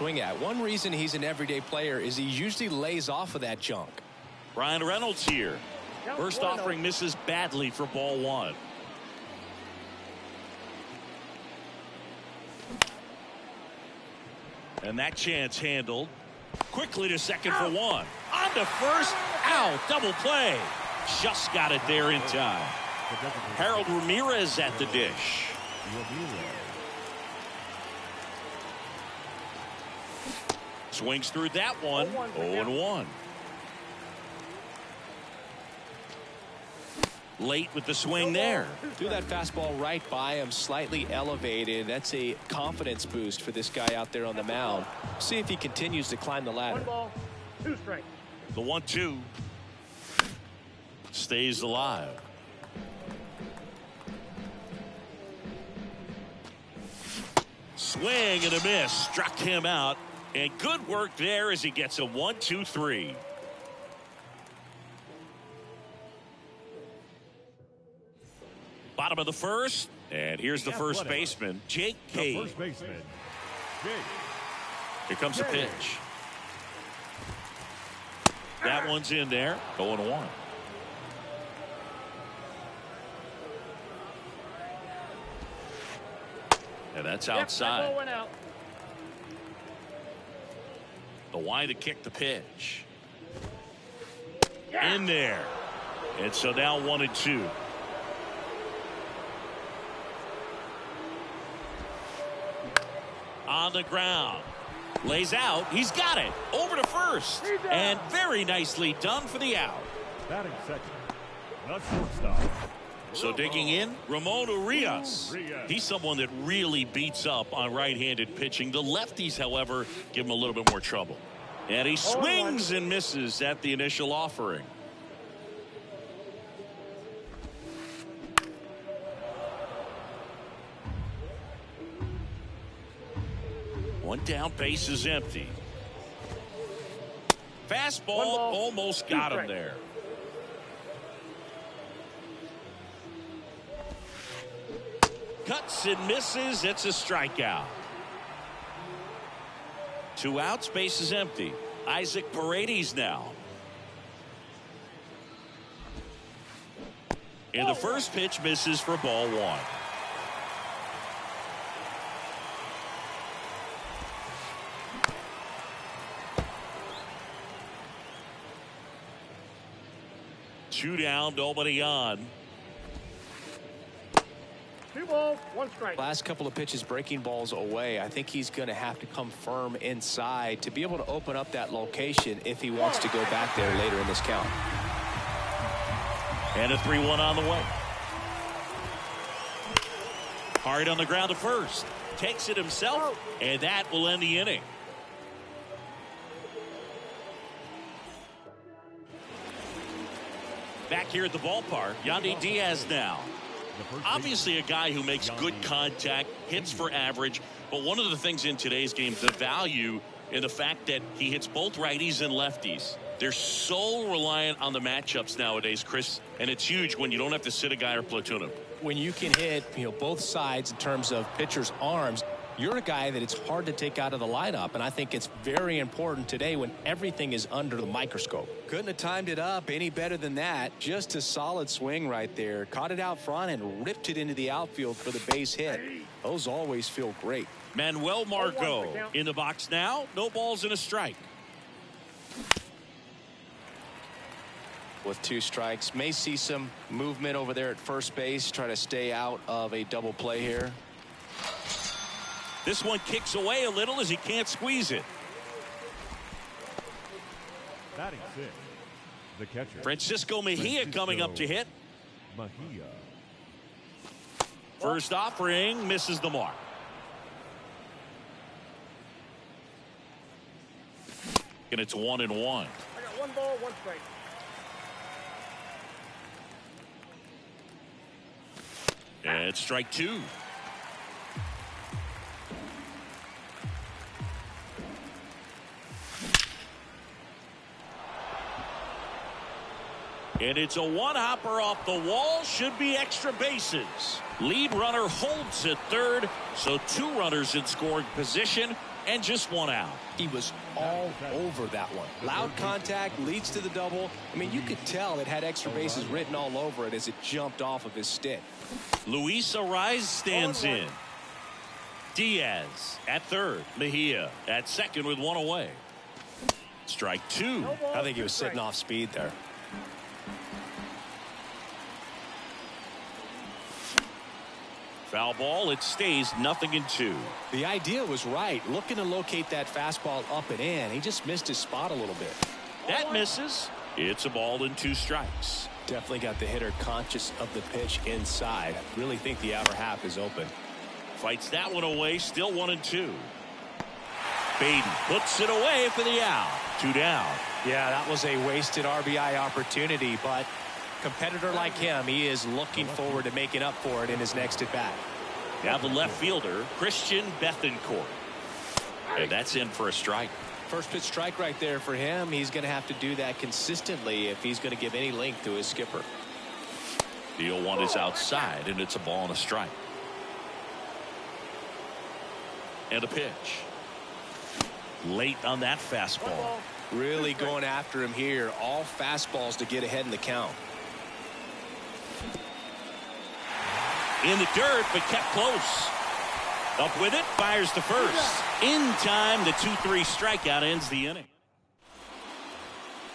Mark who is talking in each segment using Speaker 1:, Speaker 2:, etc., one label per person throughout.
Speaker 1: swing at. One reason he's an everyday player is he usually lays off of that junk.
Speaker 2: Ryan Reynolds here. First offering misses badly for ball one. And that chance handled. Quickly to second for one. On to first. Out. Double play. Just got it there in time. Harold Ramirez at the dish. Swings through that one. 0-1. Late with the swing there.
Speaker 1: Threw that fastball right by him, slightly elevated. That's a confidence boost for this guy out there on the mound. See if he continues to climb the ladder.
Speaker 3: 1 ball, 2 strikes.
Speaker 2: The 1-2 stays alive. Swing and a miss. Struck him out. And good work there as he gets a 1-2-3. Bottom of the first, and here's the first baseman, Jake Cade. Here comes the pitch. That one's in there, 0-1. And that's outside.
Speaker 3: That ball went out.
Speaker 2: The wide to kick the pitch. In there. And so now 1-2. On the ground. Lays out. He's got it. Over to first. And very nicely done for the out.
Speaker 4: Batting second. The shortstop.
Speaker 2: So digging in, Ramon Urias. He's someone that really beats up on right-handed pitching. The lefties, however, give him a little bit more trouble. And he swings and misses at the initial offering. One down, base is empty. Fastball almost got him there. Cuts and misses. It's a strikeout. 2 outs, base is empty. Isaac Paredes now. And the first pitch misses for ball one. Two down, nobody on.
Speaker 3: 2 balls, 1 strike.
Speaker 1: Last couple of pitches breaking balls away. I think he's going to have to come firm inside to be able to open up that location if he wants to go back there later in this count.
Speaker 2: And a 3-1 on the way. Hard on the ground to first. Takes it himself, and that will end the inning. Back here at the ballpark, Yandy Diaz now. Obviously a guy who makes good contact, hits for average, but one of the things in today's game, the value in the fact that he hits both righties and lefties. They're so reliant on the matchups nowadays, Chris, and it's huge when you don't have to sit a guy or platoon him.
Speaker 1: When you can hit, both sides in terms of pitchers' arms, you're a guy that it's hard to take out of the lineup, and I think it's very important today when everything is under the microscope. Couldn't have timed it up any better than that. Just a solid swing right there. Caught it out front and ripped it into the outfield for the base hit. Those always feel great.
Speaker 2: Manuel Margot in the box now. No balls and a strike.
Speaker 1: With 2 strikes, may see some movement over there at first base. Try to stay out of a double play here.
Speaker 2: This one kicks away a little as he can't squeeze it.
Speaker 4: Batting 6, the catcher.
Speaker 2: Francisco Mejia coming up to hit.
Speaker 4: Mejia.
Speaker 2: First offering misses the mark. And it's 1-1.
Speaker 3: I got 1 ball, 1 strike.
Speaker 2: And it's strike 2. And it's a one-hopper off the wall. Should be extra bases. Lead runner holds at third. So 2 runners in scoring position. And just one out.
Speaker 1: He was all over that one. Loud contact leads to the double. I mean, you could tell it had extra bases written all over it as it jumped off of his stick.
Speaker 2: Luis Ariz stands in. Diaz at third. Mejia at second with one away. Strike two.
Speaker 1: I think he was sitting off speed there.
Speaker 2: Foul ball. It stays 0-2.
Speaker 1: The idea was right. Looking to locate that fastball up and in. He just missed his spot a little bit.
Speaker 2: That misses. It's a ball and 2 strikes.
Speaker 1: Definitely got the hitter conscious of the pitch inside. Really think the outer half is open.
Speaker 2: Fights that one away. Still 1-2. Beatty puts it away for the out. 2 down.
Speaker 1: Yeah, that was a wasted RBI opportunity, but competitor like him, he is looking forward to making up for it in his next at bat.
Speaker 2: Now the left fielder, Christian Bethancourt. And that's in for a strike.
Speaker 1: First pitch strike right there for him. He's going to have to do that consistently if he's going to give any length to his skipper.
Speaker 2: The 0-1 is outside, and it's a ball and a strike. And a pitch. Late on that fastball.
Speaker 1: Really going after him here. All fastballs to get ahead in the count.
Speaker 2: In the dirt, but kept close. Up with it, fires to first. In time, the 2-3 strikeout ends the inning.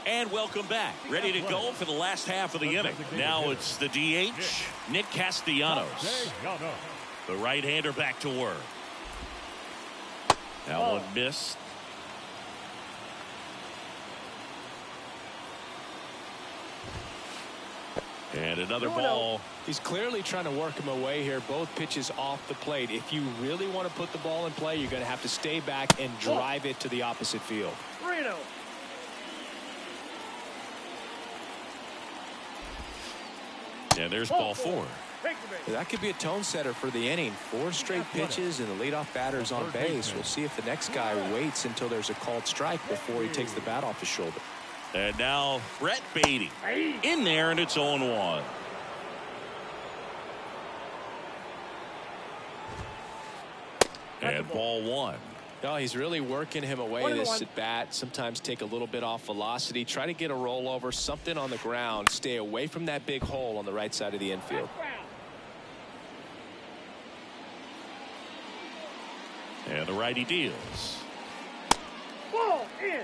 Speaker 2: And welcome back. Ready to go for the last half of the inning. Now it's the DH, Nick Castellanos. The right-hander back to work. That one missed. And another ball.
Speaker 1: He's clearly trying to work him away here. Both pitches off the plate. If you really want to put the ball in play, you're going to have to stay back and drive it to the opposite field.
Speaker 3: 3-0.
Speaker 2: And there's ball 4.
Speaker 1: That could be a tone setter for the inning. 4 straight pitches and the leadoff batter's on base. We'll see if the next guy waits until there's a called strike before he takes the bat off his shoulder.
Speaker 2: And now Brett Beatty in there, and it's 0-1. And ball 1.
Speaker 1: No, he's really working him away this at bat. Sometimes take a little bit off velocity. Try to get a rollover, something on the ground. Stay away from that big hole on the right side of the infield.
Speaker 2: And the righty deals.
Speaker 3: Ball in.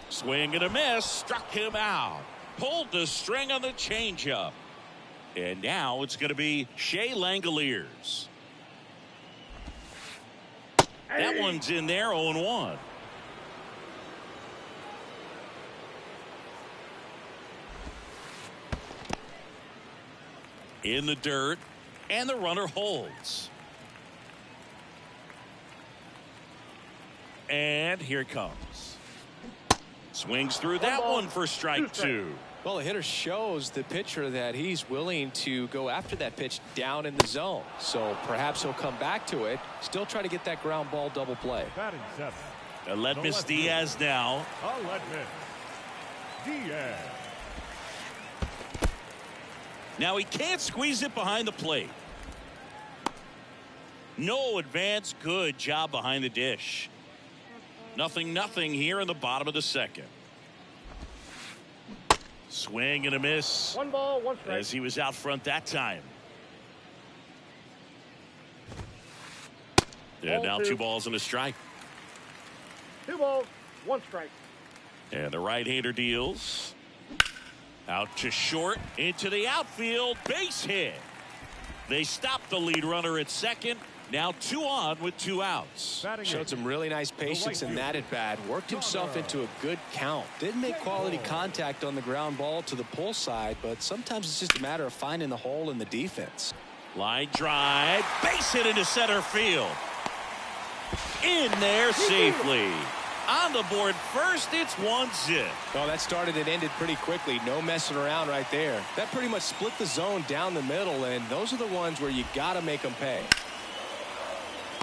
Speaker 2: Swing and a miss. Struck him out. Pulled the string on the changeup. And now it's going to be Shea Langoliers. That one's in there, 0-1. In the dirt, and the runner holds. And here it comes. Swings through that one for strike 2.
Speaker 1: Well, the hitter shows the pitcher that he's willing to go after that pitch down in the zone. So perhaps he'll come back to it. Still try to get that ground ball double play.
Speaker 4: Batting 7.
Speaker 2: Aledmys Diaz now.
Speaker 4: Aledmys Diaz.
Speaker 2: Now he can't squeeze it behind the plate. No advance. Good job behind the dish. 0-0 here in the bottom of the second. Swing and a miss.
Speaker 3: 1 ball, 1 strike.
Speaker 2: As he was out front that time. And now 2 balls and a strike.
Speaker 3: 2 balls, 1 strike.
Speaker 2: And the right-hander deals. Out to short, into the outfield, base hit. They stop the lead runner at second. Now 2 on with 2 outs.
Speaker 1: Showed some really nice patience in that at bat. Worked himself into a good count. Didn't make quality contact on the ground ball to the pull side, but sometimes it's just a matter of finding the hole in the defense.
Speaker 2: Line drive, base hit into center field. In there safely. On the board first, it's 1-0.
Speaker 1: Oh, that started and ended pretty quickly. No messing around right there. That pretty much split the zone down the middle, and those are the ones where you got to make them pay.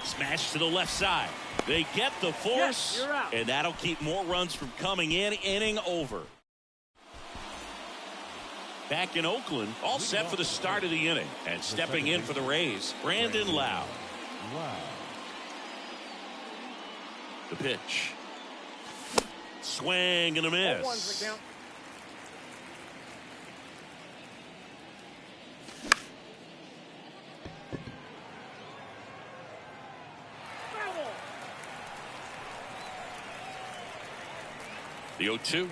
Speaker 2: Smash to the left side. They get the force, and that'll keep more runs from coming in. Inning over. back in Oakland, all set for the start of the inning. And stepping in for the Rays, Brandon Lau. The pitch. Swing and a miss. The 0-2.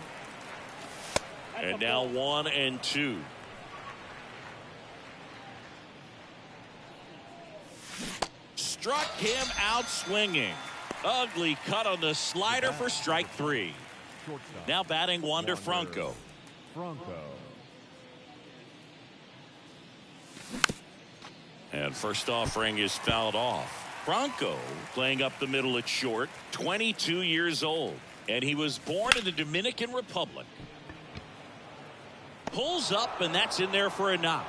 Speaker 2: And now 1-2. Struck him out swinging. Ugly cut on the slider for strike 3. Now batting Wander Franco. And first offering is fouled off. Franco playing up the middle at short, 22 years old. And he was born in the Dominican Republic. Pulls up, and that's in there for a knock.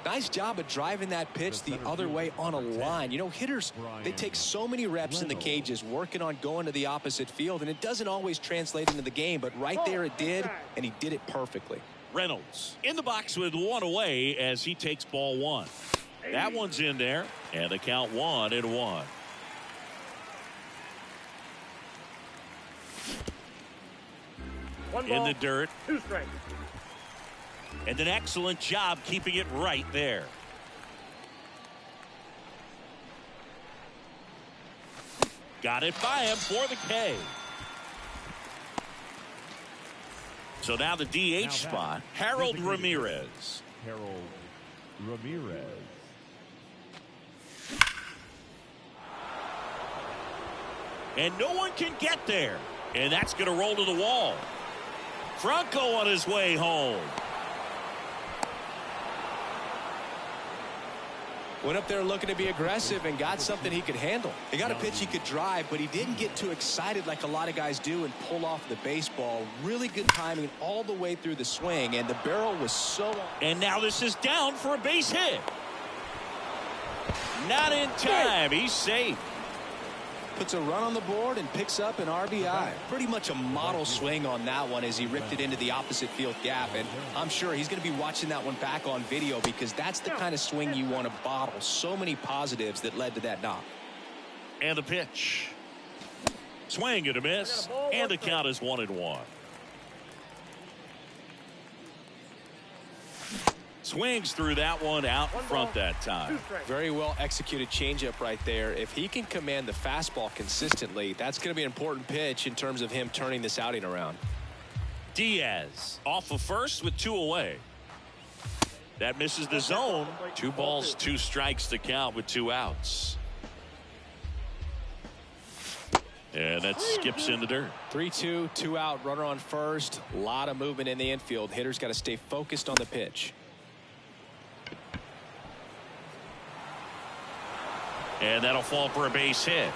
Speaker 1: Nice job of driving that pitch the other way on a line. You know, hitters, they take so many reps in the cages working on going to the opposite field, and it doesn't always translate into the game, but right there it did, and he did it perfectly.
Speaker 2: Reynolds in the box with one away as he takes ball 1. That one's in there, and the count 1-1. In the dirt.
Speaker 3: 2 strikes.
Speaker 2: And an excellent job keeping it right there. Got it by him for the K. So now the DH spot, Harold Ramirez. And no one can get there. And that's going to roll to the wall. Franco on his way home.
Speaker 1: Went up there looking to be aggressive and got something he could handle. He got a pitch he could drive, but he didn't get too excited like a lot of guys do and pull off the baseball. Really good timing all the way through the swing, and the barrel was so...
Speaker 2: And now this is down for a base hit. Not in time. He's safe.
Speaker 1: Puts a run on the board and picks up an RBI. Pretty much a model swing on that one as he ripped it into the opposite field gap. And I'm sure he's going to be watching that one back on video because that's the kind of swing you want to bottle. So many positives that led to that knock.
Speaker 2: And the pitch. Swing and a miss. And the count is 1-1. Swings through that one out in front that time.
Speaker 1: Very well executed changeup right there. If he can command the fastball consistently, that's going to be an important pitch in terms of him turning this outing around.
Speaker 2: Diaz off of first with 2 away. That misses the zone. 2 balls, 2 strikes to count with 2 outs. And that skips in the dirt.
Speaker 1: 3-2, 2 out, runner on first. A lot of movement in the infield. Hitters got to stay focused on the pitch.
Speaker 2: And that'll fall for a base hit.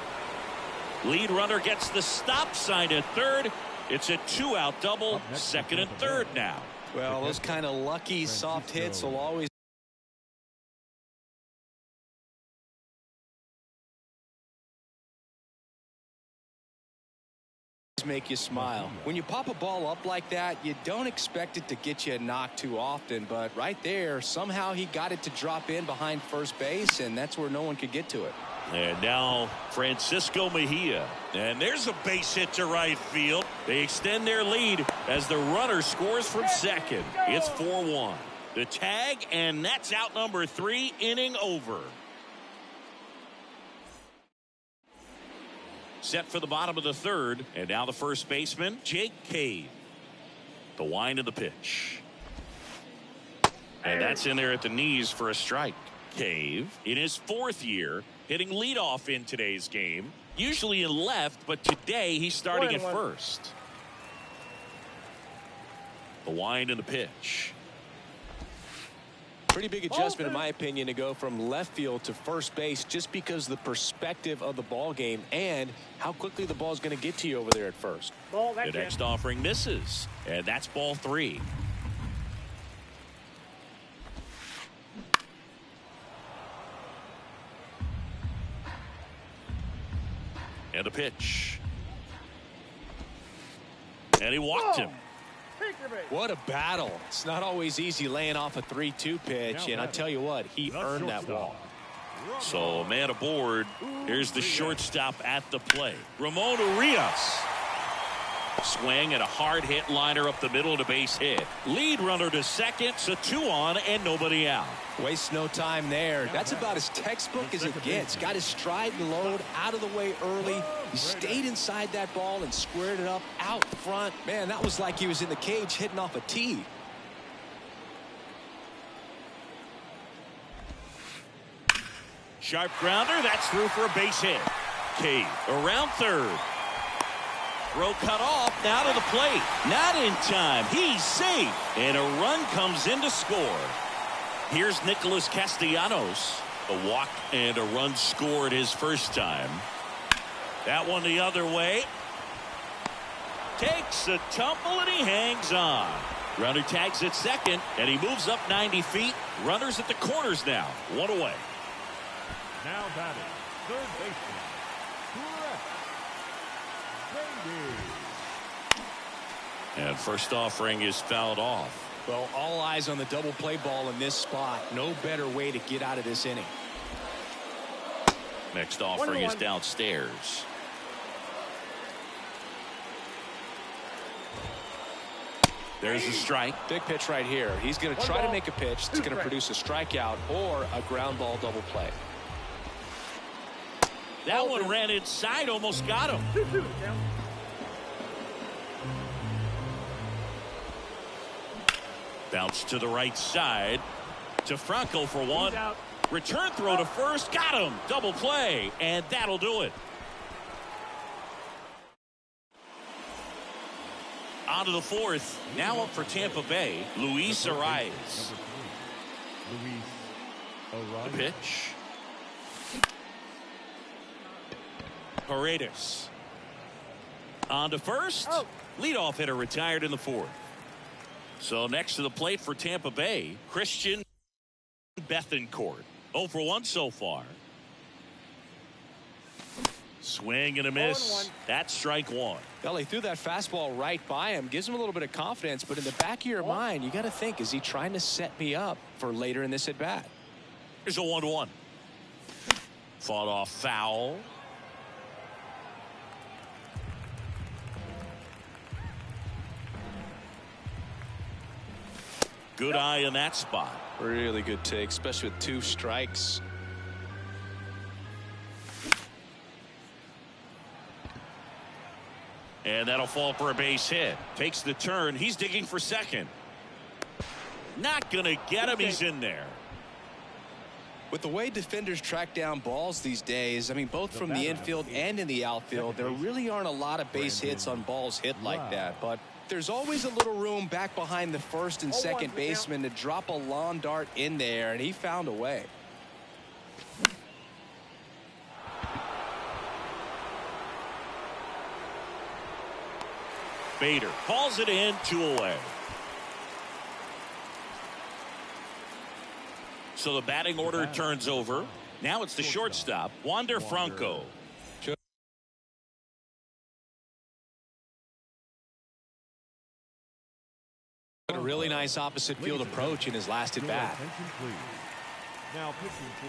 Speaker 2: Lead runner gets the stop sign at third. It's a 2-out double, second and third now.
Speaker 1: Well, those kind of lucky soft hits will always make you smile. When you pop a ball up like that, you don't expect it to get you a knock too often, but right there, somehow he got it to drop in behind first base, and that's where no one could get to it.
Speaker 2: And now Francisco Mejia. And there's a base hit to right field. They extend their lead as the runner scores from second. It's 4-1. The tag, and that's out number 3, inning over. Set for the bottom of the third, and now the first baseman, Jake Cave. The wind of the pitch. And that's in there at the knees for a strike. Cave, in his 4th year, hitting leadoff in today's game. Usually in left, but today he's starting at first. The wind and the pitch.
Speaker 1: Pretty big adjustment, in my opinion, to go from left field to first base just because of the perspective of the ball game and how quickly the ball is going to get to you over there at first.
Speaker 2: The next offering misses, and that's ball 3. And the pitch. And he walked him.
Speaker 3: Take your base.
Speaker 1: What a battle. It's not always easy laying off a 3-2 pitch, and I tell you what, he earned that walk.
Speaker 2: So, man aboard. Here's the shortstop at the plate. Ramon Urias. Swing and a hard hit liner up the middle to base hit. Lead runner to second, so 2 on and nobody out.
Speaker 1: Waste no time there. That's about as textbook as it gets. Got his stride and load out of the way early. He stayed inside that ball and squared it up out front. Man, that was like he was in the cage hitting off a tee.
Speaker 2: Sharp grounder. That's through for a base hit. Cade around third. Throw cut off. Now to the plate. Not in time. He's safe. And a run comes in to score. Here's Nicholas Castellanos. A walk and a run scored his first time. That one the other way. Takes a tumble and he hangs on. Runner tags at second and he moves up 90 feet. Runners at the corners now. 1 away.
Speaker 4: Now batting, third baseman, Brady.
Speaker 2: And first offering is fouled off.
Speaker 1: Well, all eyes on the double play ball in this spot. No better way to get out of this inning.
Speaker 2: Next offering is downstairs. There's a strike.
Speaker 1: Big pitch right here. He's going to try to make a pitch that's going to produce a strikeout or a ground ball double play.
Speaker 2: That one ran inside, almost got him.
Speaker 3: 2-2.
Speaker 2: Bounce to the right side to Franco for 1. Return throw to first, got him. Double play, and that'll do it. On to the fourth. Now up for Tampa Bay, Luis Arias. The pitch. Paredes. On to first. Leadoff hitter retired in the fourth. So next to the plate for Tampa Bay, Christian Bethancourt. 0 for 1 so far. Swing and a miss. That's strike 1.
Speaker 1: Well, he threw that fastball right by him. Gives him a little bit of confidence, but in the back of your mind, you got to think, is he trying to set me up for later in this at bat?
Speaker 2: Here's a 1-1. Fought off foul. Good eye in that spot.
Speaker 1: Really good take, especially with 2 strikes.
Speaker 2: And that'll fall for a base hit. Takes the turn. He's digging for second. Not going to get him. He's in there.
Speaker 1: With the way defenders track down balls these days, I mean, both from the infield and in the outfield, there really aren't a lot of base hits on balls hit like that. But there's always a little room back behind the first and second baseman to drop a lawn dart in there, and he found a way.
Speaker 2: Bader calls it in, 2 away. So the batting order turns over. Now it's the shortstop, Wander Franco.
Speaker 1: A really nice opposite field approach in his last at bat.
Speaker 4: Now pitching for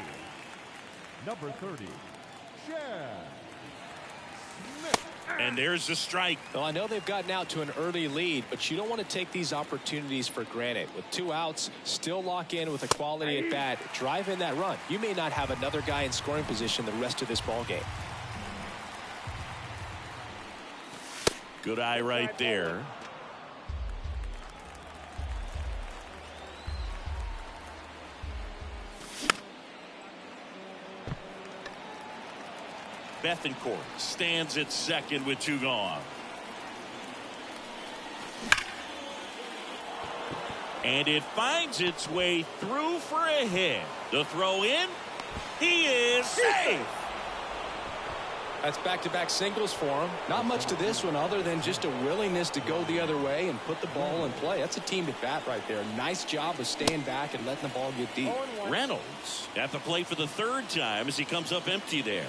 Speaker 4: the number 30, Chad Smith.
Speaker 2: And there's the strike.
Speaker 1: Well, I know they've gotten out to an early lead, but you don't want to take these opportunities for granted. With 2 outs, still lock in with a quality at bat, drive in that run. You may not have another guy in scoring position the rest of this ball game.
Speaker 2: Good eye right there. Bethancourt stands at second with 2 gone. And it finds its way through for a hit. The throw in. He is safe.
Speaker 1: That's back-to-back singles for him. Not much to this one other than just a willingness to go the other way and put the ball in play. That's a team at bat right there. Nice job of staying back and letting the ball get deep.
Speaker 2: Reynolds at the plate for the 3rd time as he comes up empty there.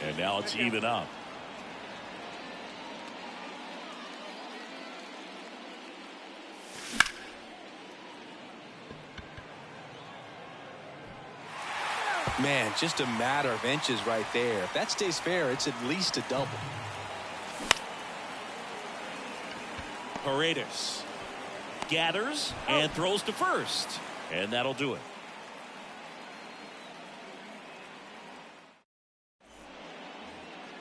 Speaker 2: And now it's even up.
Speaker 1: Man, just a matter of inches right there. If that stays fair, it's at least a double.
Speaker 2: Paredes gathers and throws to first. And that'll do it.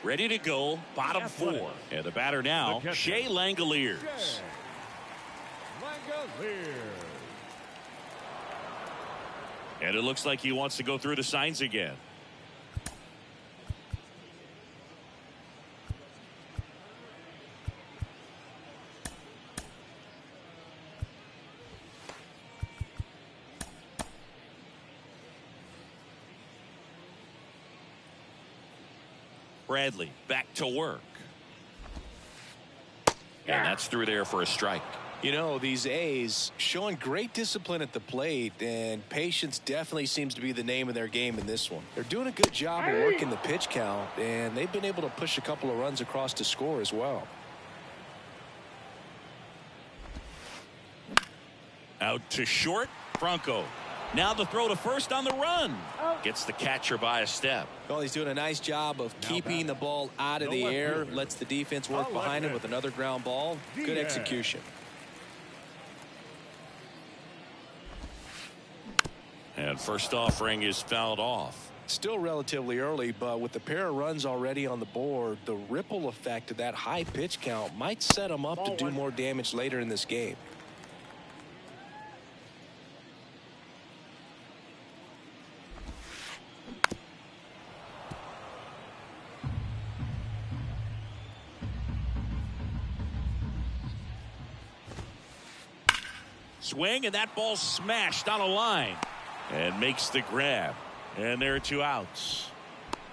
Speaker 2: Ready to go, bottom four. And the batter now, Shea Langoliers. And it looks like he wants to go through the signs again. Bradley back to work. And that's through there for a strike.
Speaker 1: You know, these A's showing great discipline at the plate, and patience definitely seems to be the name of their game in this one. They're doing a good job of working the pitch count, and they've been able to push a couple of runs across to score as well.
Speaker 2: Out to short, Franco. Now the throw to first on the run. Gets the catcher by a step.
Speaker 1: Well, he's doing a nice job of keeping the ball out of the air. Lets the defense work behind him with another ground ball. Good execution.
Speaker 2: And first offering is fouled off.
Speaker 1: Still relatively early, but with the pair of runs already on the board, the ripple effect of that high pitch count might set him up to do more damage later in this game.
Speaker 2: Swing, and that ball smashed on a line and makes the grab. And there are 2 outs.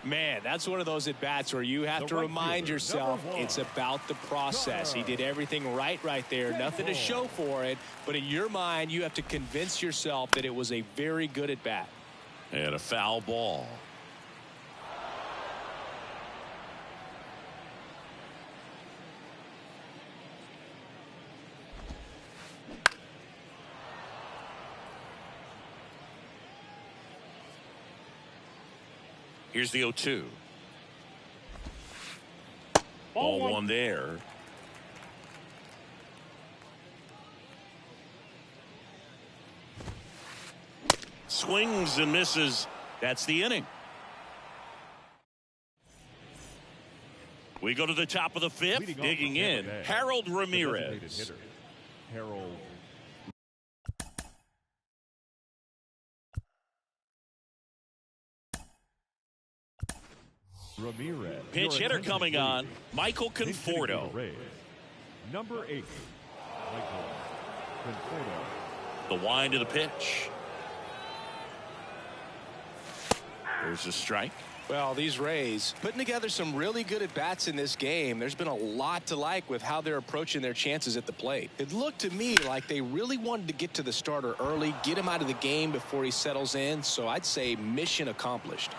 Speaker 1: Man, that's one of those at bats where you have to remind yourself it's about the process. He did everything right there. Nothing to show for it, but in your mind you have to convince yourself that it was a very good at bat.
Speaker 2: And a foul ball. Here's the 0-2. Ball one there. Swings and misses. That's the inning. We go to the top of the 5th. Digging in, Harold Ramirez.
Speaker 4: Harold Ramirez.
Speaker 2: Pinch hitter coming on, Michael Conforto.
Speaker 4: Number 8, Michael Conforto.
Speaker 2: The wind of the pitch. There's a strike.
Speaker 1: Well, these Rays putting together some really good at-bats in this game. There's been a lot to like with how they're approaching their chances at the plate. It looked to me like they really wanted to get to the starter early, get him out of the game before he settles in, so I'd say mission accomplished.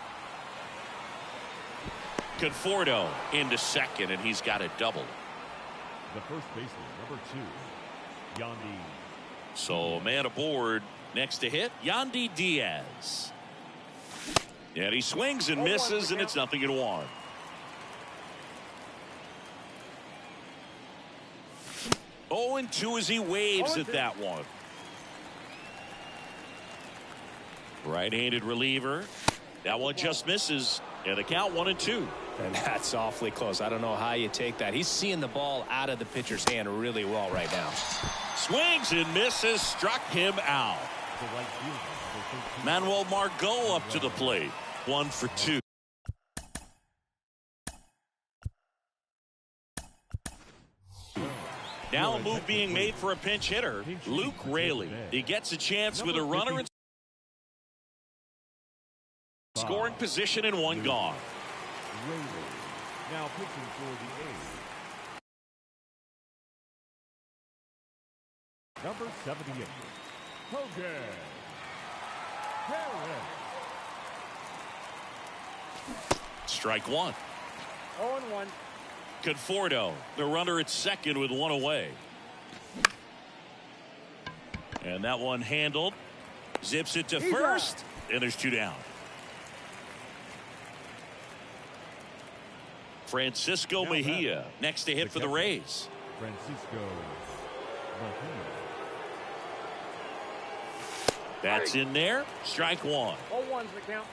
Speaker 2: Conforto into second, and he's got a double.
Speaker 4: The first baseman, number 2, Yandy.
Speaker 2: So, man aboard. Next to hit, Yandy Diaz. And he swings and misses, and it's 0-1. Oh, and 2 as he waves at that one. Right-handed reliever. That one just misses. And the count 1-2.
Speaker 1: And that's awfully close. I don't know how you take that. He's seeing the ball out of the pitcher's hand really well right now.
Speaker 2: Swings and misses, struck him out. Manuel Margot up to the plate. 1 for 2. Now a move being made for a pinch hitter, Luke Raley. He gets a chance with a runner in scoring position and 1 gone.
Speaker 4: Now pitching for the A's. Number 78, Hogan Harris.
Speaker 2: Strike one.
Speaker 3: 0-1.
Speaker 2: Conforto, the runner at second with one away. And that one handled. Zips it to first. And there's two down. Francisco Mejia next to hit for the Rays.
Speaker 4: Francisco Mejia.
Speaker 2: That's in there. Strike one.
Speaker 3: 0-1's the count.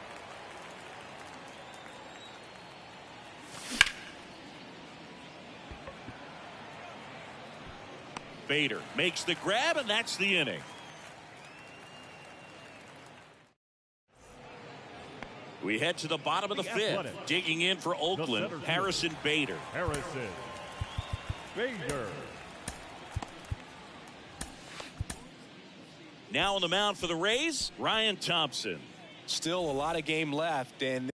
Speaker 2: Bader makes the grab, and that's the inning. We head to the bottom of the fifth. Digging in for Oakland, Harrison Bader.
Speaker 4: Harrison Bader.
Speaker 2: Now on the mound for the Rays, Ryan Thompson.
Speaker 1: Still a lot of game left, and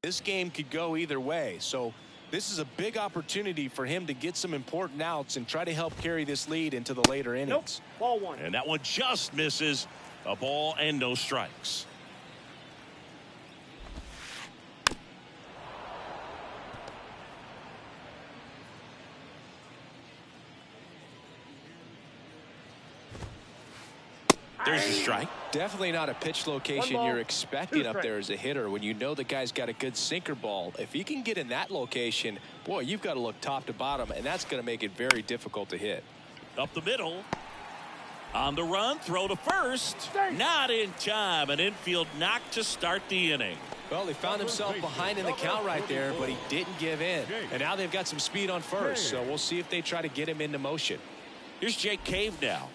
Speaker 1: this game could go either way. So this is a big opportunity for him to get some important outs and try to help carry this lead into the later innings.
Speaker 3: Ball one.
Speaker 2: And that one just misses. A ball and no strikes. There's a strike.
Speaker 1: Definitely not a pitch location you're expecting up there as a hitter when you know the guy's got a good sinker ball. If he can get in that location, boy, you've got to look top to bottom, and that's going to make it very difficult to hit.
Speaker 2: Up the middle. On the run, throw to first. Not in time. An infield knock to start the inning.
Speaker 1: Well, he found himself behind in the count right there, but he didn't give in. And now they've got some speed on first, so we'll see if they try to get him into motion.
Speaker 2: Here's Jake Cave now.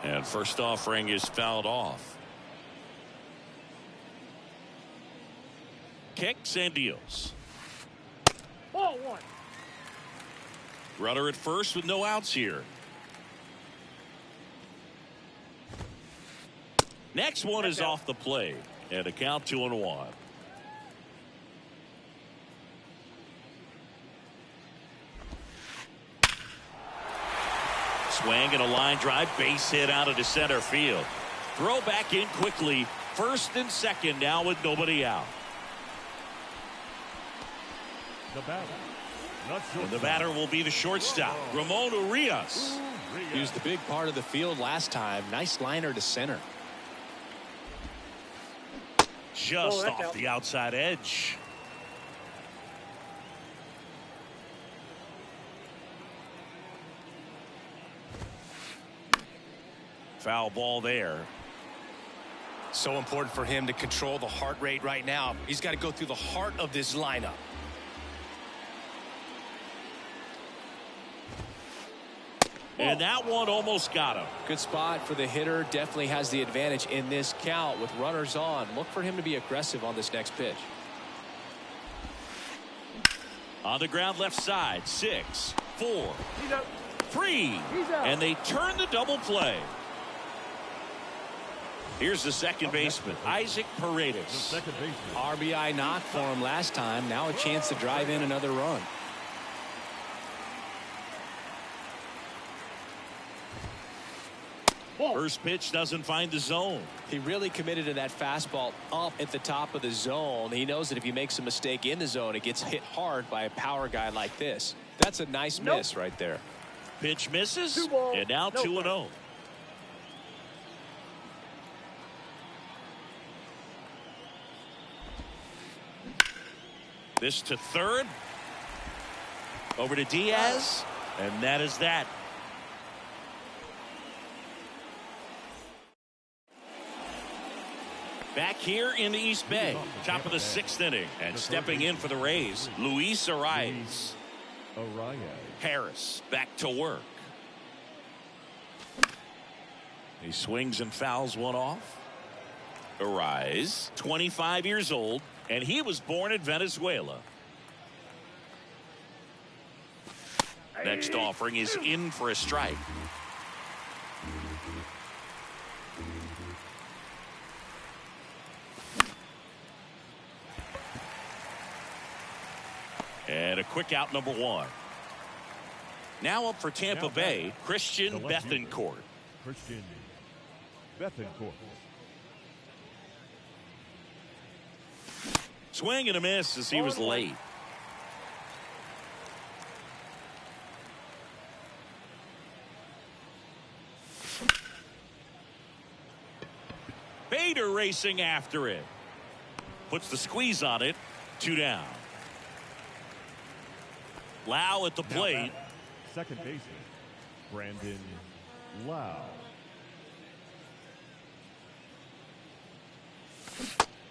Speaker 2: And first offering is fouled off. Kicks and deals.
Speaker 3: Ball one.
Speaker 2: Runner at first with no outs here. Next one is off the plate. And a count 2-1. Swing and a line drive, base hit out into center field. Throw back in quickly. First and second now with nobody out.
Speaker 4: The batter.
Speaker 2: And the batter will be the shortstop, Ramon Urias.
Speaker 1: He was the big part of the field last time. Nice liner to center.
Speaker 2: Just off the outside edge. Foul ball there.
Speaker 1: So important for him to control the heart rate right now. He's got to go through the heart of this lineup.
Speaker 2: And that one almost got him.
Speaker 1: Good spot for the hitter. Definitely has the advantage in this count with runners on. Look for him to be aggressive on this next pitch.
Speaker 2: On the ground left side. 6, 4, 3. And they turn the double play. Here's the second baseman, Isaac Paredes.
Speaker 1: RBI knock for him last time. Now a chance to drive in another run.
Speaker 2: First pitch doesn't find the zone.
Speaker 1: He really committed to that fastball up at the top of the zone. He knows that if he makes a mistake in the zone, it gets hit hard by a power guy like this. That's a nice miss right there.
Speaker 2: Pitch misses, and now 2-0. This to third. Over to Diaz, and that is that. Back here in the East Bay, top of the 6th inning, and stepping in for the Rays, Luis Arias. Harris back to work. He swings and fouls one off. Arias, 25 years old, and he was born in Venezuela. Next offering is in for a strike. And a quick out, number 1. Now up for Tampa Bay, Christian Bethancourt.
Speaker 4: Christian Bethancourt.
Speaker 2: Swing and a miss as he was late. Bader racing after it. Puts the squeeze on it. 2 down. Lau at the plate.
Speaker 4: Second baseman, Brandon Lau.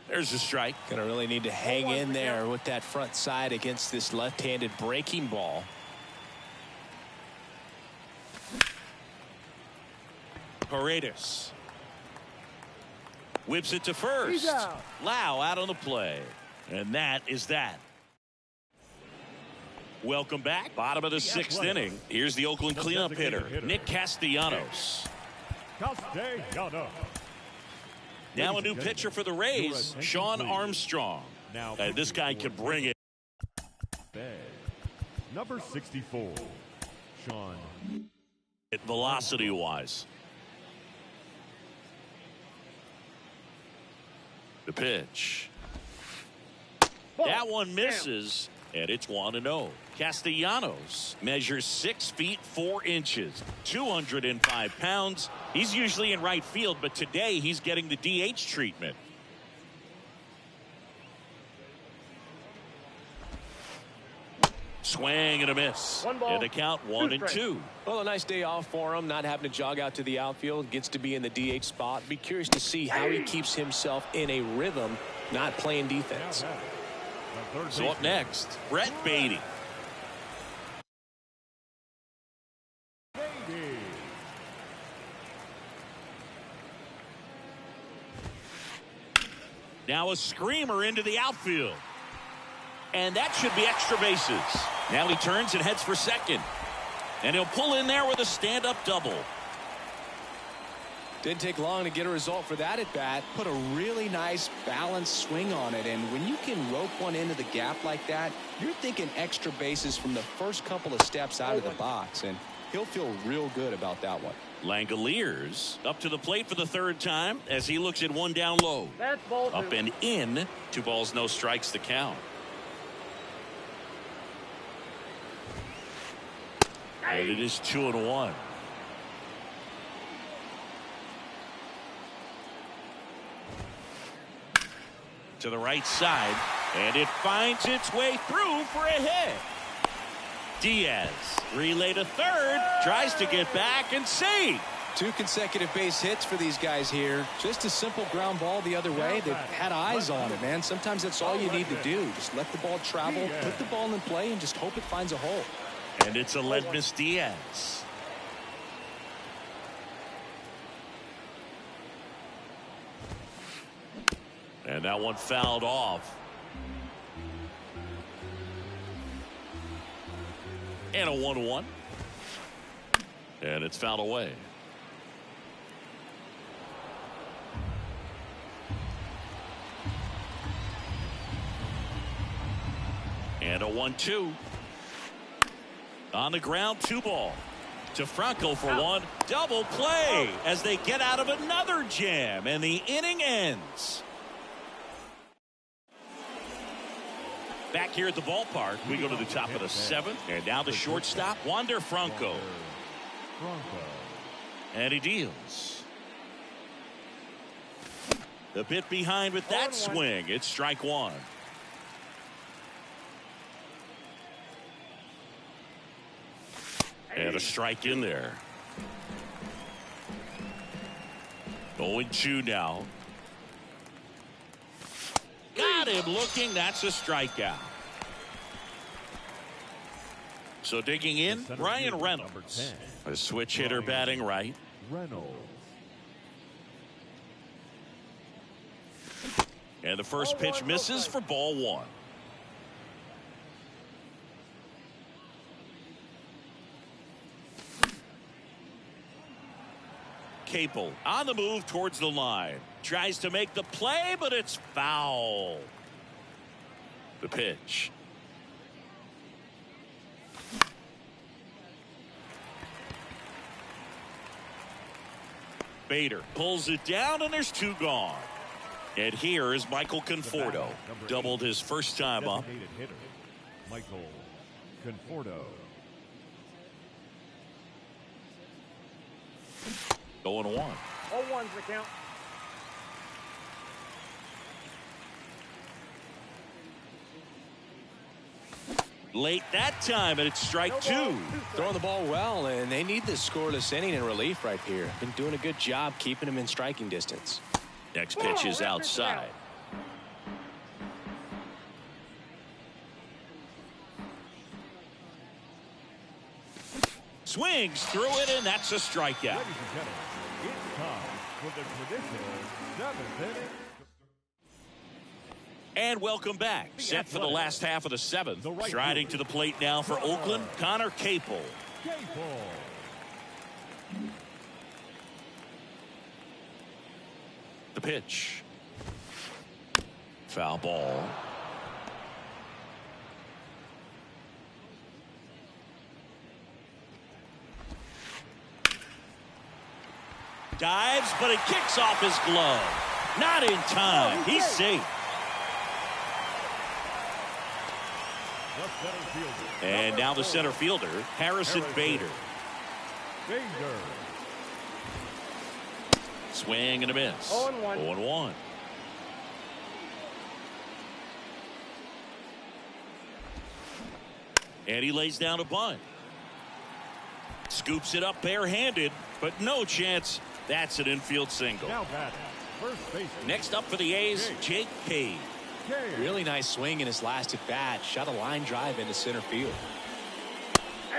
Speaker 2: There's a strike.
Speaker 1: Gonna really need to hang in there with that front side against this left-handed breaking ball.
Speaker 2: Paredes whips it to first. Lau out on the play. And that is that. Welcome back. Bottom of the 6th inning. Here's the Oakland cleanup hitter, Nick Castellanos.
Speaker 4: Castellanos.
Speaker 2: Now a new pitcher for the Rays, Sean Armstrong. And this guy can bring it.
Speaker 4: Number 64, Sean.
Speaker 2: Velocity-wise. The pitch. That one misses, and it's 1-0. Castellanos measures 6 feet 4 inches, 205 pounds. He's usually in right field, but today he's getting the DH treatment. Swing and a miss. And a count 1-2.
Speaker 1: Well, a nice day off for him, not having to jog out to the outfield. Gets to be in the DH spot. Be curious to see how he keeps himself in a rhythm, not playing defense.
Speaker 2: So up next, Brett Beatty. Now a screamer into the outfield. And that should be extra bases. Now he turns and heads for second. And he'll pull in there with a stand-up double.
Speaker 1: Didn't take long to get a result for that at bat. Put a really nice balanced swing on it. And when you can rope one into the gap like that, you're thinking extra bases from the first couple of steps out of the box. And he'll feel real good about that one.
Speaker 2: Langoliers up to the plate for the 3rd time as he looks at one down low. Up and in. 2 balls, no strikes to count. And it is 2-1. To the right side, and it finds its way through for a hit. Diaz relay to third, tries to get back and save.
Speaker 1: 2 consecutive base hits for these guys here. Just a simple ground ball the other way. They've had eyes on it, man. Sometimes that's all you need to do. Just let the ball travel, put the ball in play, and just hope it finds a hole.
Speaker 2: And it's Aledmys Diaz. And that one fouled off. And a 1-1. And it's fouled away. And a 1-2. On the ground, 2 ball. To Franco for 1. Double play as they get out of another jam. And the inning ends. Back here at the ballpark, we go to the top of the 7th. And now the shortstop, Wander Franco. And he deals. The bit behind with that swing. It's strike 1. And a strike in there. 0-2 now. Got him looking. That's a strikeout. So digging in, Ryan Reynolds. A switch hitter batting right. And the first pitch misses for ball 1. Capel on the move towards the line. Tries to make the play, but it's foul. The pitch. Bader pulls it down, and there's 2 gone. And here is Michael Conforto. Doubled his first time up.
Speaker 4: Designated hitter, Michael Conforto.
Speaker 2: 0-1.
Speaker 3: 0-1's the count.
Speaker 2: Late that time, and it's strike 2.
Speaker 1: Throwing the ball well, and they need this scoreless inning in relief right here. Been doing a good job keeping him in striking distance.
Speaker 2: Next pitch is outside. Swings through it, and that's a strikeout.
Speaker 4: Ladies and gentlemen, it's time for the traditional 7th inning.
Speaker 2: And welcome back. Set for the last half of the 7th. Striding to the plate now for Oakland, Connor Capel. The pitch. Foul ball. Dives, but it kicks off his glove. Not in time. He's safe. And now the center fielder, Harrison Bader. Swing and a miss.
Speaker 3: 0-1.
Speaker 2: 0-1. And he lays down a bunt. Scoops it up barehanded, but no chance. That's an infield single.
Speaker 4: Now batting, first baseman.
Speaker 2: Next up for the A's, Jake Cade.
Speaker 1: Really nice swing in his last at bat. Shot a line drive into center field.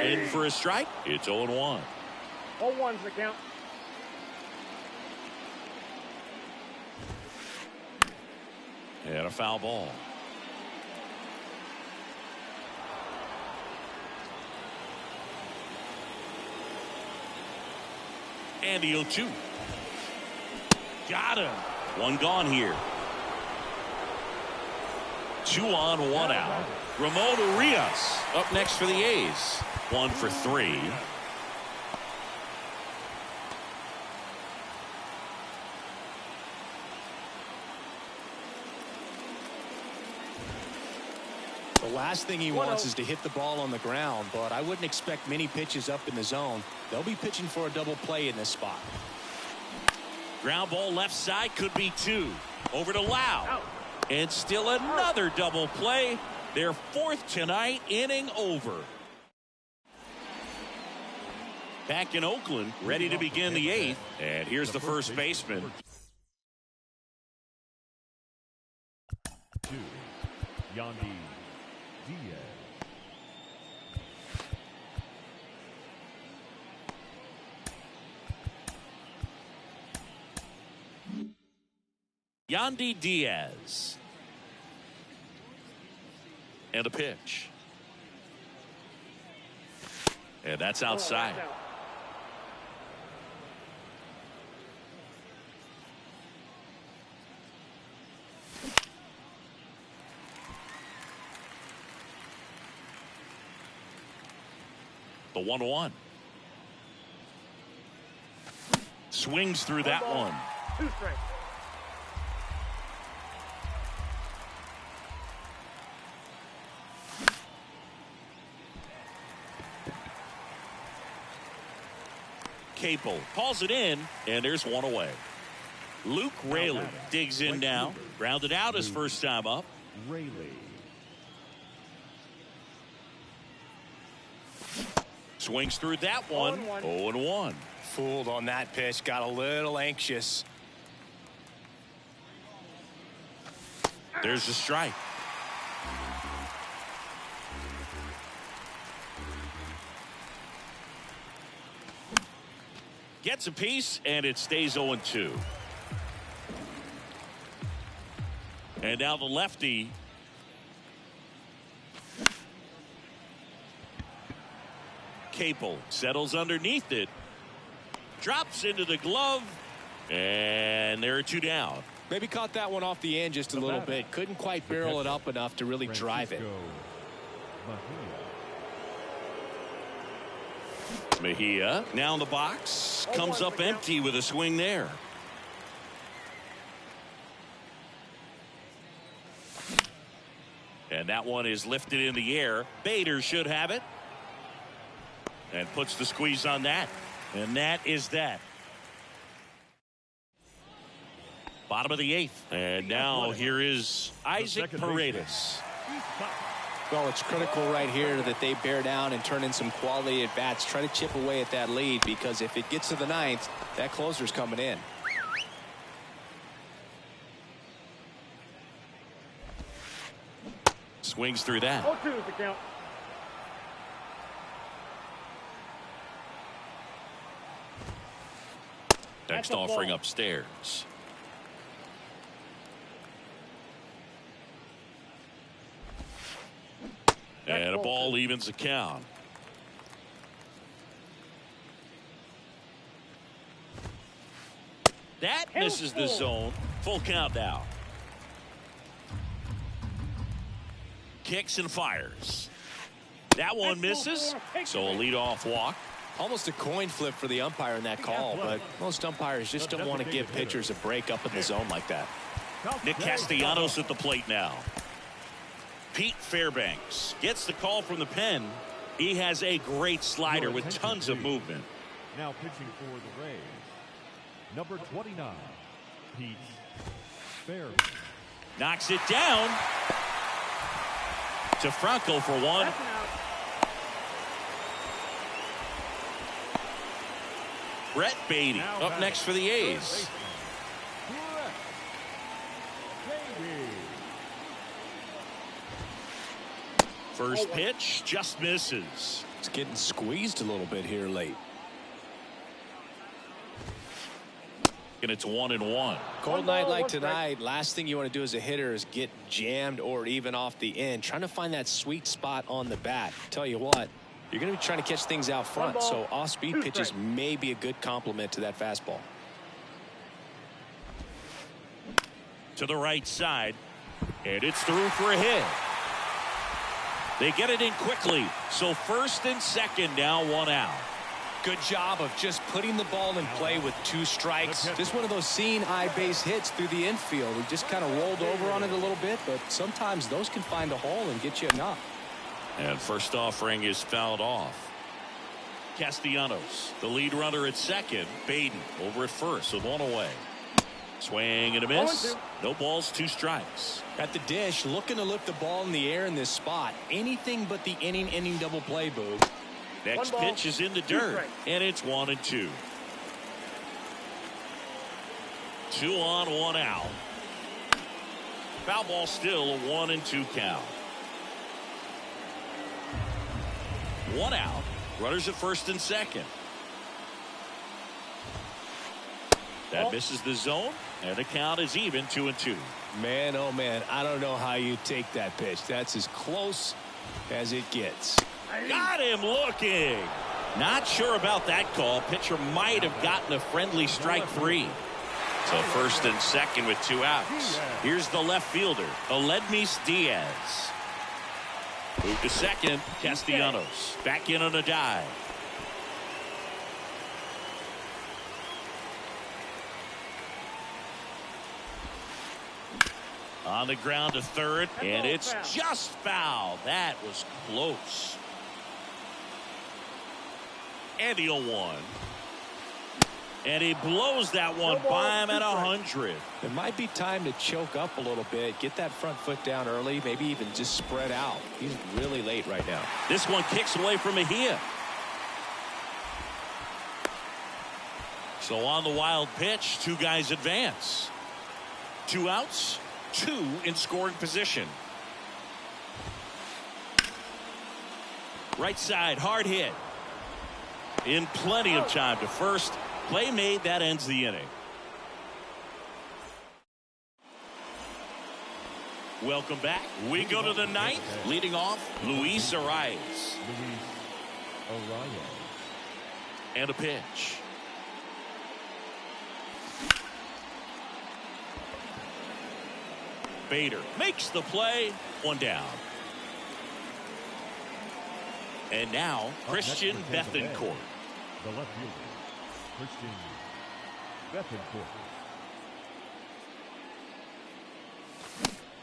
Speaker 2: In for a strike. It's 0-1.
Speaker 3: 0-1's the count.
Speaker 2: And a foul ball. And the 0-2. Got him. One gone here. 2 on, 1 out. Ramon Urias up next for the A's. 1 for 3.
Speaker 1: The last thing he wants is to hit the ball on the ground, but I wouldn't expect many pitches up in the zone. They'll be pitching for a double play in this spot.
Speaker 2: Ground ball left side, could be 2. Over to Lau. And still another double play. Their 4th tonight, inning over. Back in Oakland, ready to begin the 8th. And here's the first baseman.
Speaker 4: 2, Yandy Diaz.
Speaker 2: Yandy Diaz. And a pitch. And that's outside. The 1-1. Swings through that one.
Speaker 3: 2 strikes.
Speaker 2: Capel calls it in, and there's 1 away. Luke Raley digs in now. Grounded out his first time up.
Speaker 4: Raley.
Speaker 2: Swings through that one. 0-1.
Speaker 1: Fooled on that pitch. Got a little anxious.
Speaker 2: There's the strike. Gets a piece, and it stays 0-2. And now the lefty. Capel settles underneath it. Drops into the glove. And there are 2 down.
Speaker 1: Maybe caught that one off the end just a little bit. Couldn't quite barrel it up enough to really drive it.
Speaker 2: Mejia now in the box. comes up empty with a swing there. And that one is lifted in the air. Bader should have it. And puts the squeeze on that. And that is that. Bottom of the 8th. And now here is Isaac Paredes.
Speaker 1: Well, it's critical right here that they bear down and turn in some quality at bats. Try to chip away at that lead, because if it gets to the 9th, that closer's coming in.
Speaker 2: Swings through that.
Speaker 3: 0-2 is the count.
Speaker 2: Next offering upstairs. And a ball evens the count. That misses the zone. Full count now. Kicks and fires. That one misses. So a leadoff walk.
Speaker 1: Almost a coin flip for the umpire in that call, but most umpires just don't want to give pitchers a break up in the zone like that.
Speaker 2: Nick Castellanos at the plate now. Pete Fairbanks gets the call from the pen. He has a great slider with tons of movement.
Speaker 4: Now pitching for the Rays, number 29, Pete Fairbanks.
Speaker 2: Knocks it down to Franco for one. Brett Beatty up next for the A's. First pitch just misses.
Speaker 1: It's getting squeezed a little bit here late.
Speaker 2: And it's 1-1.
Speaker 1: Cold night like tonight, last thing you want to do as a hitter is get jammed or even off the end. Trying to find that sweet spot on the bat. Tell you what, you're going to be trying to catch things out front, so off-speed pitches may be a good complement to that fastball.
Speaker 2: To the right side, and it's through for a hit. They get it in quickly, so first and second now, one out.
Speaker 1: Good job of just putting the ball in play with 2 strikes. Just one of those seeing eye base hits through the infield. He just kind of rolled over on it a little bit, but sometimes those can find a hole and get you enough.
Speaker 2: And first offering is fouled off. Castellanos, the lead runner at second. Baden over at first with one away. Swing and a miss. No balls, 2 strikes.
Speaker 1: At the dish, looking to lift the ball in the air in this spot. Anything but the inning double play, Boog.
Speaker 2: Next pitch is in the dirt, and it's 1-2. 2 on, 1 out. Foul ball still, a 1-2 count. 1 out. Runners at first and second. That misses the zone, and the count is even, 2-2.
Speaker 1: Man, oh man, I don't know how you take that pitch. That's as close as it gets.
Speaker 2: Got him looking. Not sure about that call. Pitcher might have gotten a friendly strike 3. So first and second with 2 outs. Here's the left fielder, Aledmys Diaz. Move to second, Castellanos. Back in on a dive. On the ground to third, and it's just foul. That was close. And the 0-1. And he blows that one by him at 100.
Speaker 1: It might be time to choke up a little bit, get that front foot down early, maybe even just spread out. He's really late right now.
Speaker 2: This one kicks away from Mejia. So on the wild pitch, 2 guys advance. 2 outs, 2 in scoring position. Right side, hard hit. In plenty of time to first. Play made, that ends the inning. Welcome back. We go to the 9th. Leading off, Luis Arias. And a pitch. Bader makes the play. 1 down. And now Christian Bethancourt.
Speaker 4: The left fielder, Christian Bethencourt.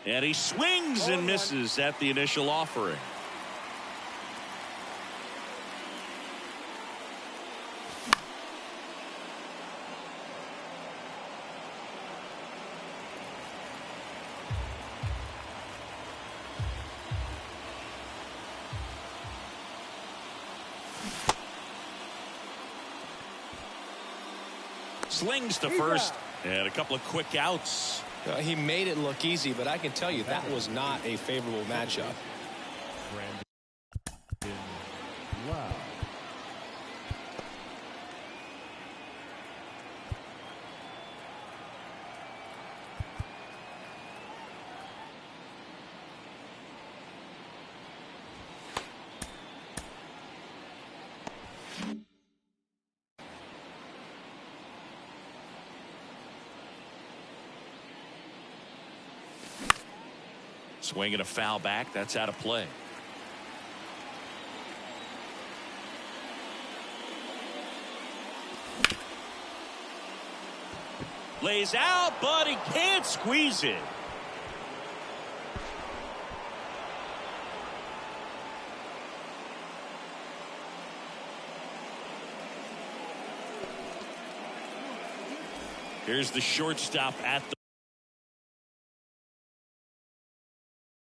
Speaker 2: And he swings and misses at the initial offering. Slings to first, and a couple of quick outs.
Speaker 1: He made it look easy, but I can tell you that was not a favorable matchup.
Speaker 4: Wow.
Speaker 2: Swinging a foul back. That's out of play. Lays out, but he can't squeeze it. Here's the shortstop at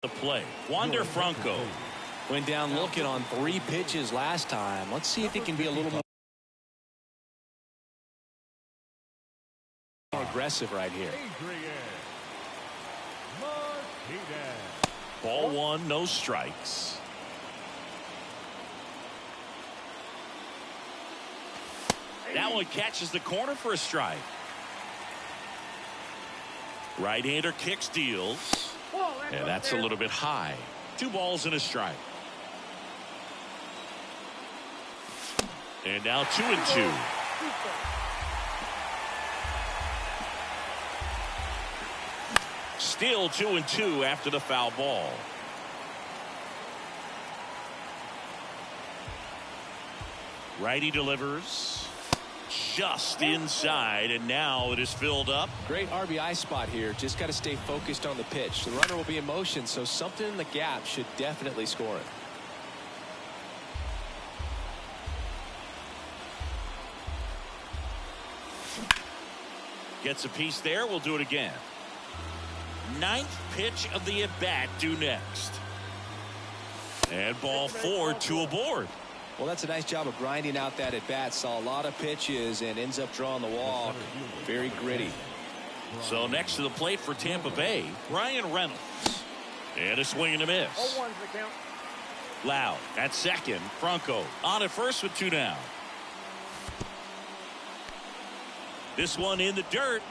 Speaker 2: the play. Wander Franco.
Speaker 1: Went down looking on 3 pitches last time. Let's see if he can be a little more aggressive right here.
Speaker 2: Ball 1, no strikes. That one catches the corner for a strike. Right-hander kicks, deals. And that's a little bit high. 2 balls and a strike. And now 2-2. Still 2-2 after the foul ball. Righty delivers. Just inside, and now it is filled up.
Speaker 1: Great RBI spot here. Just got to stay focused on the pitch. The runner will be in motion, so something in the gap should definitely score it.
Speaker 2: Gets a piece there. We'll do it again. 9th pitch of the at-bat due next. And ball 4, 2 aboard.
Speaker 1: Well, that's a nice job of grinding out that at-bat. Saw a lot of pitches and ends up drawing the walk. Very gritty.
Speaker 2: So next to the plate for Tampa Bay, Ryan Reynolds. And a swing and a miss.
Speaker 3: 0-1's the count.
Speaker 2: Loud at second. Franco on at first with 2 down. This one in the dirt.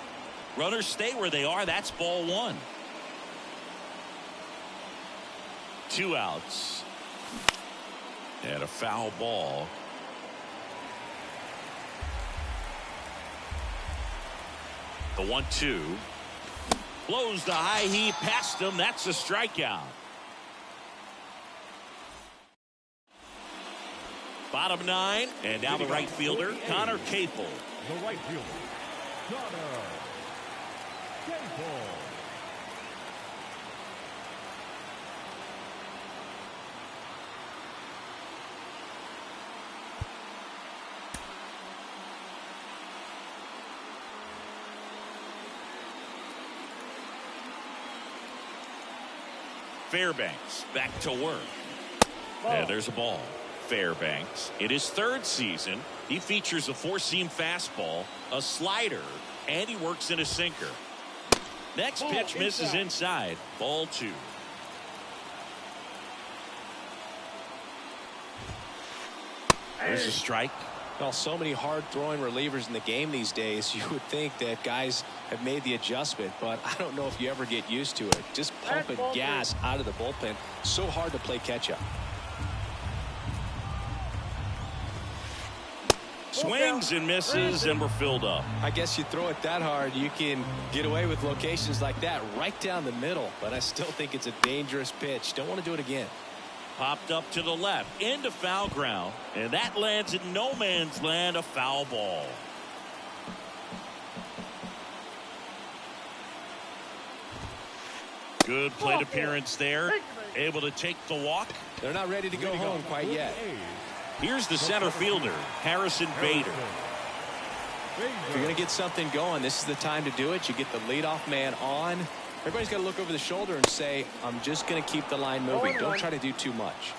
Speaker 2: Runners stay where they are. That's ball 1. 2 outs. And a foul ball. The 1-2. Blows the high heat past him. That's a strikeout. Bottom 9. And now the right fielder, Connor Capel.
Speaker 4: The right fielder, Connor Capel.
Speaker 2: Fairbanks back to work. And there's a ball. Fairbanks, in his 3rd season, he features a 4-seam fastball, a slider, and he works in a sinker. Next pitch misses inside. Ball 2. There's a strike.
Speaker 1: Well, so many hard-throwing relievers in the game these days, you would think that guys have made the adjustment, but I don't know if you ever get used to it. Just pumping gas out of the bullpen. So hard to play catch-up.
Speaker 2: Swings and misses, and we're filled up.
Speaker 1: I guess you throw it that hard, you can get away with locations like that right down the middle, but I still think it's a dangerous pitch. Don't want to do it again.
Speaker 2: Popped up to the left into foul ground, and that lands in no man's land, a foul ball. Good plate appearance there. Able to take the walk.
Speaker 1: They're not ready to go home quite yet.
Speaker 2: Here's the center fielder, Harrison Bader.
Speaker 1: If you're going to get something going, this is the time to do it. You get the leadoff man on. Everybody's got to look over the shoulder and say, I'm just going to keep the line moving. Don't try to do too much.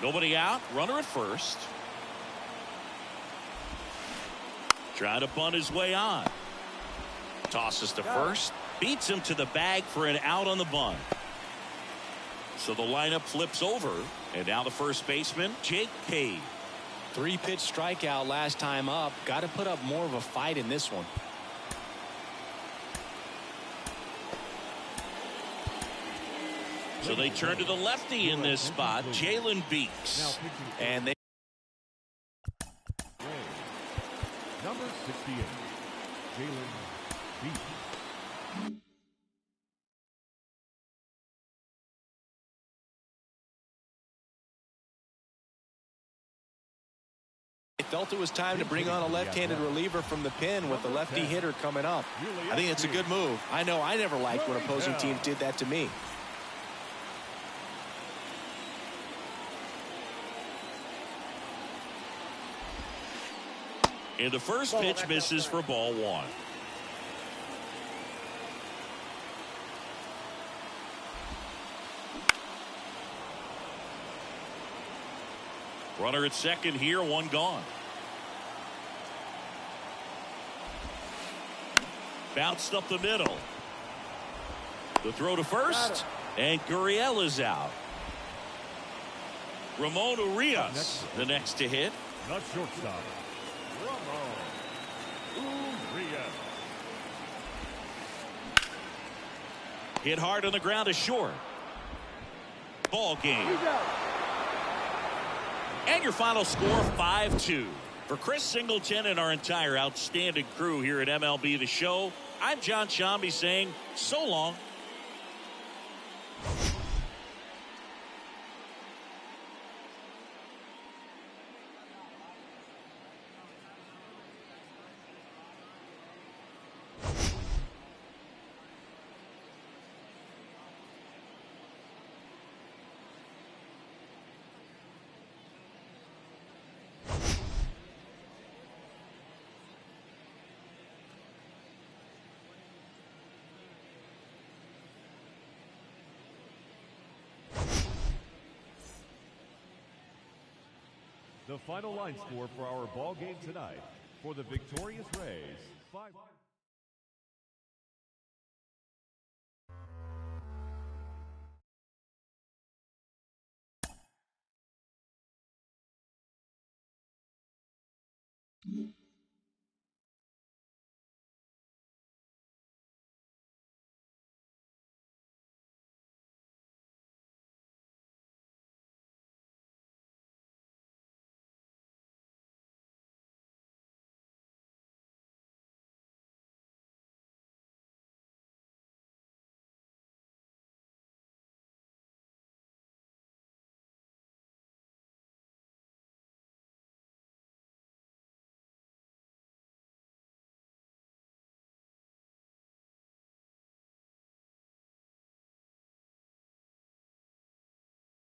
Speaker 2: Nobody out. Runner at first. Trying to bunt his way on. Tosses to first. Beats him to the bag for an out on the bunt. So the lineup flips over. And now the first baseman, Jake Cave.
Speaker 1: 3-pitch strikeout last time up. Got to put up more of a fight in this one.
Speaker 2: So they turn to the lefty in this spot, Jalen Beeks.
Speaker 1: And they
Speaker 4: number 68, Jalen Beeks.
Speaker 1: felt it was time to bring on a left-handed reliever from the pen with the lefty hitter coming up. I think it's a good move. I know I never liked when opposing teams did that to me.
Speaker 2: And the first pitch misses for ball one. Runner at second here, one gone. Bounced up the middle. The throw to first, and Gurriel is out. Ramon Urias, the next to hit.
Speaker 4: Not shortstop, Ramon Urias.
Speaker 2: Hit hard on the ground to short. Ball game. And your final score, 5-2. For Chris Singleton and our entire outstanding crew here at MLB The Show, I'm John Shambi saying so long.
Speaker 4: The final line score for our ball game tonight for the victorious Rays. 5.